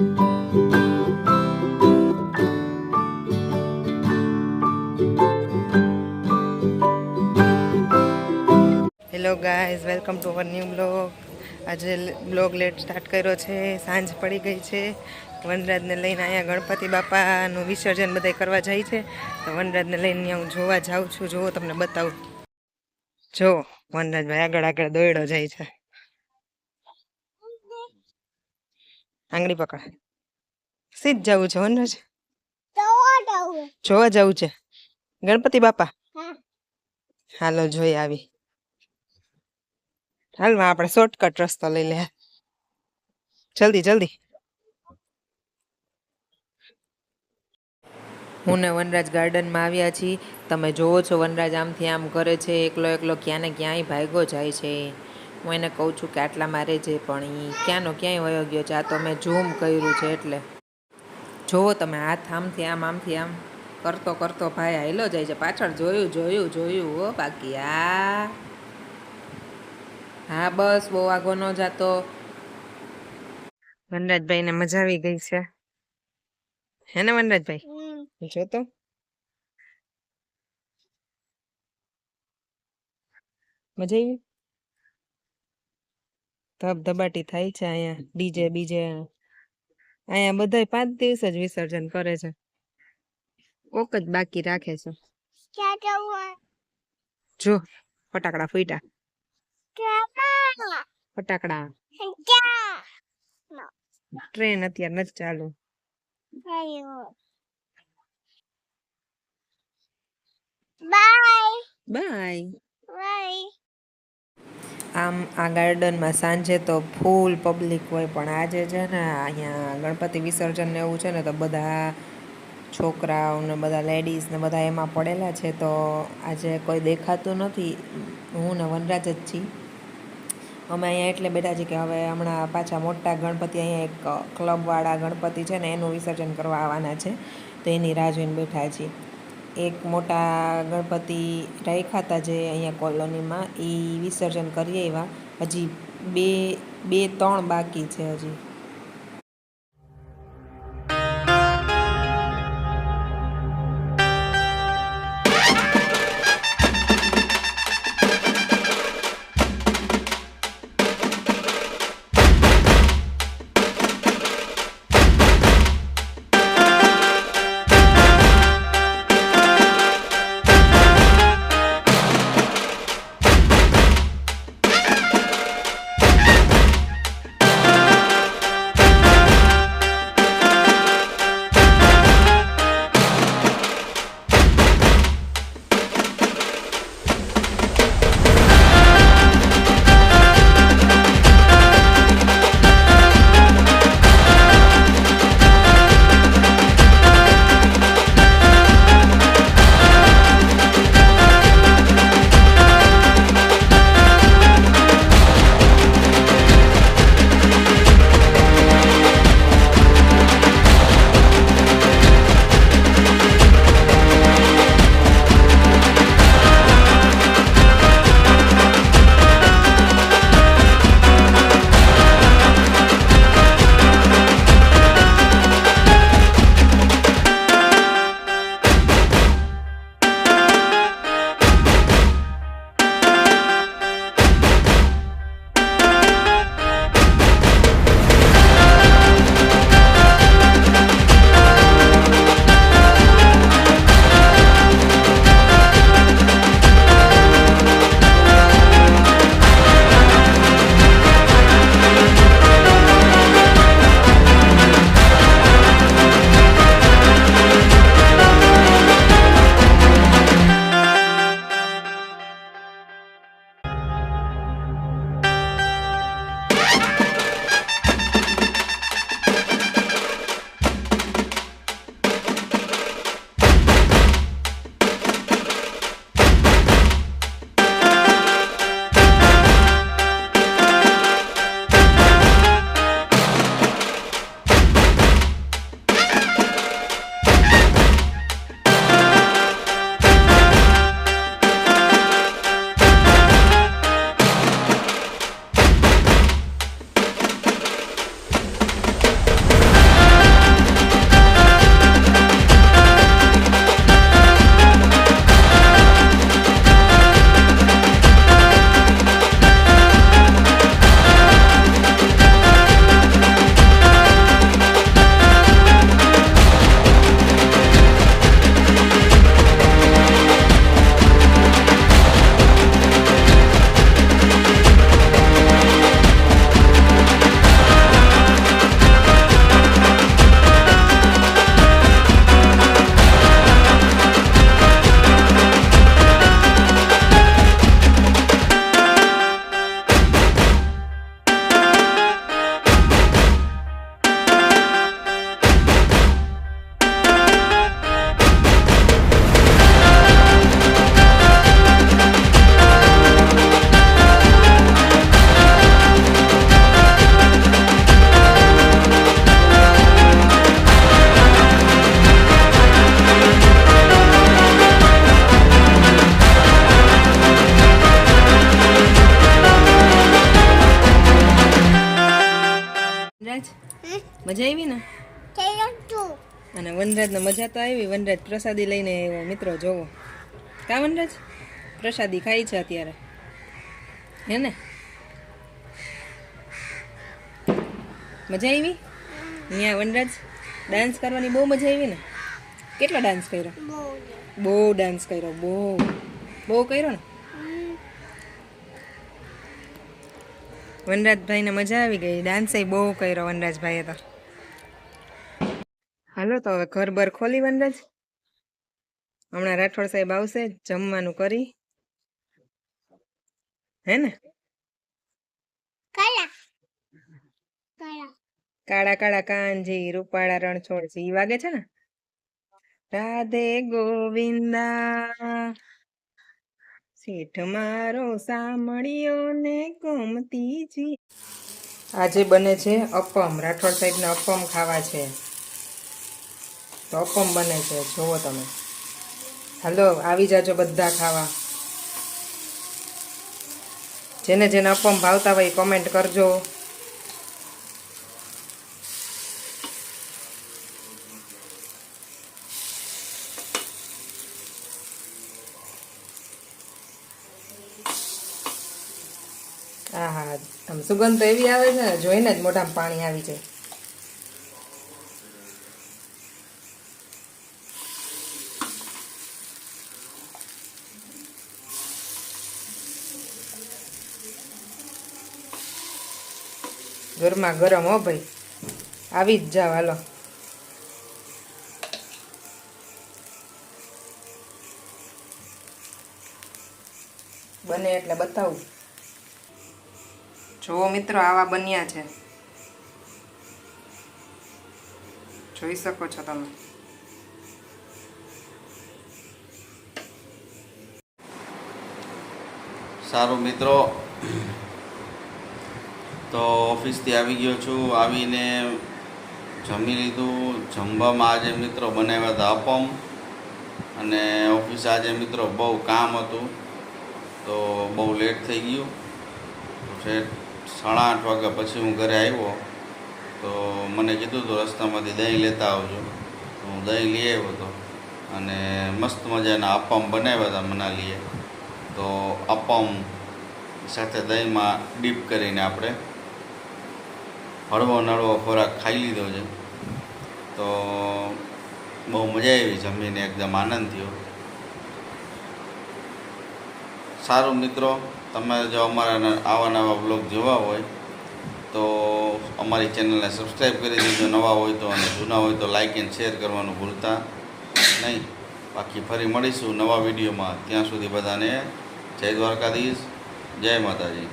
Hello guys, welcome to our new blog. આજે blog late start કર્યો છે. સાંજ પડી ગઈ છે. વનરાજને લઈને અહીંયા ગણપતિ બાપાનું વિસર્જન બધા કરવા જાય છે. તો વનરાજને લઈને હું જોવા જાઉં છું. જુઓ, તમને બતાવું. જો વનરાજભાઈ આગળ આગળ દોડ્યો જાય છે. આંગળી પકડ. સીધ જવું છે વનરાજ, જોવા જવું છે ગણપતિ બાપા. હાલો જોઈ આવી. હાલમાં આપણે શોર્ટકટ રસ્તો લઈ લે. જલ્દી જલ્દી. હું ને વનરાજ ગાર્ડનમાં આવ્યા છીએ. તમે જોવો છો વનરાજ આમથી આમ કરે છે. એકલો એકલો ક્યાં ને ક્યાંય ભાગ્યો જાય છે. હું એને કહું છું કે આટલા મારે છે, પણ એ ક્યાંનો ક્યાંય વયો ગયો છે. આ તો મેં ઝૂમ કર્યું છે એટલે જોવો તમે. હાથ આમથી આમ કરતો કરતો ભાઈ હાઈલો જાય છે. પાછળ જોયું જોયું જોયું હો બાકી. હા બસ, બહુ આગો ન જાતો. વનરાજભાઈ ને મજા આવી ગઈ છે, હે ને વનરાજભાઈ? જો તો મજા આવી. ધબધબાટી થાય છે અહીંયા. ડીજે બીજે અહીંયા બધા 5 દિવસ જ વિસર્જન કરે છે. કોક જ બાકી રાખે છે. જો ફટાકડા ફૂટ્યા. ફટાકડા. ટ્રેન અત્યારે નથી ચાલુ. બાય. આમ આ ગાર્ડનમાં સાંજે તો ફૂલ પબ્લિક હોય, પણ આજે છે ને અહીંયા ગણપતિ વિસર્જન ને એવું છે ને, તો બધા છોકરાઓ ને બધા લેડીઝ ને બધા એમાં પડેલા છે. તો આજે કોઈ દેખાતું નથી. હું ને વનરાજ જ છીએ. અમે અહીંયા એટલે બેઠા છીએ કે હવે હમણાં પાછા મોટા ગણપતિ, અહીંયા એક ક્લબવાળા ગણપતિ છે ને, એનું વિસર્જન કરવા આવવાના છે. તો એની રાહ જોઈને બેઠા છીએ. એક મોટા ગણપતિ રાખ્યા હતા જે અહીંયા કોલોનીમાં, એ વિસર્જન કરી આવ્યા. હજી બે ત્રણ બાકી છે હજી. વનરાજ મજા આવી ને? અને વનરાજને મજા તો આવી. વનરાજ પ્રસાદી લઈને આવ્યો મિત્રો, જોવો. કા વનરાજ પ્રસાદી ખાઈ છે અત્યારે, હે ને? મજા આવી અહીંયા વનરાજ? ડાન્સ કરવાની બહુ મજા આવી ને? કેટલો ડાન્સ કર્યો? બહુ ડાન્સ કર્યો, બહુ કર્યો ને? વનરાજભાઈને મજા આવી ગઈ. ડાન્સ બહુ કર્યો વનરાજભાઈએ તો. હાલો તો હવે ઘર બર ખોલી વનરાજ. હમણાં રાઠોડ સાહેબ આવશે, જમવાનું કરી, હે ને? કાળા કાળા કાનજી રૂપાળા રણછોડજી ઈ વાગે છે ને? રાધે ગોવિંદા શેઠ મારો સાંભળ્યો ને ગોમતીજી. આજે બને છે અપમ. રાઠોડ સાહેબને અપમ ખાવા છે, તો અપમ બને છે, જોવો તમે. હાલો આવી જાજો બધા ખાવા. જેને જેને અપમ ભાવતા હોય કોમેન્ટ કરજો. હા હા, આમ સુગંધ તો એવી આવે છે ને, જોઈને જ મોઢામાં પાણી આવી જાય. ગરમા ગરમ હો ભાઈ, આવી જ જાવ. હાલો બને એટલે બતાવું. જુઓ મિત્રો, આવા બન્યા છે, જોઈ શકો છો તમે. સારું મિત્રો, તો ઓફિસથી આવી ગયો છું. આવીને જમી લીધું. જમવામાં આજે મિત્રો બનાવ્યા હતા અપમ. અને ઓફિસે આજે મિત્રો બહુ કામ હતું, તો બહુ લેટ થઈ ગયું. તો 8:30 વાગ્યા પછી હું ઘરે આવ્યો, તો મને કીધું હતું રસ્તામાંથી દહીં લેતા આવજો. તો હું દહીં લઈ આવ્યો હતો, અને મસ્ત મજાના અપમ બનાવ્યા હતા મનાલીએ. તો અપમ સાથે દહીંમાં ડીપ કરીને આપણે હળવો નળવો ખોરાક ખાઈ લીધો છે. તો બહુ મજા આવી જમીને, એકદમ આનંદ થયો. સારું મિત્રો, તમે જો અમારા આવા નવા બ્લોગ જોવા હોય તો અમારી ચેનલને સબસ્ક્રાઈબ કરી દેજો નવા હોય તો, અને જૂના હોય તો લાઇક એન્ડ શેર કરવાનું ભૂલતા નહીં. બાકી ફરી મળીશું નવા વિડીયોમાં. ત્યાં સુધી બધાને જય દ્વારકાધીશ, જય માતાજી.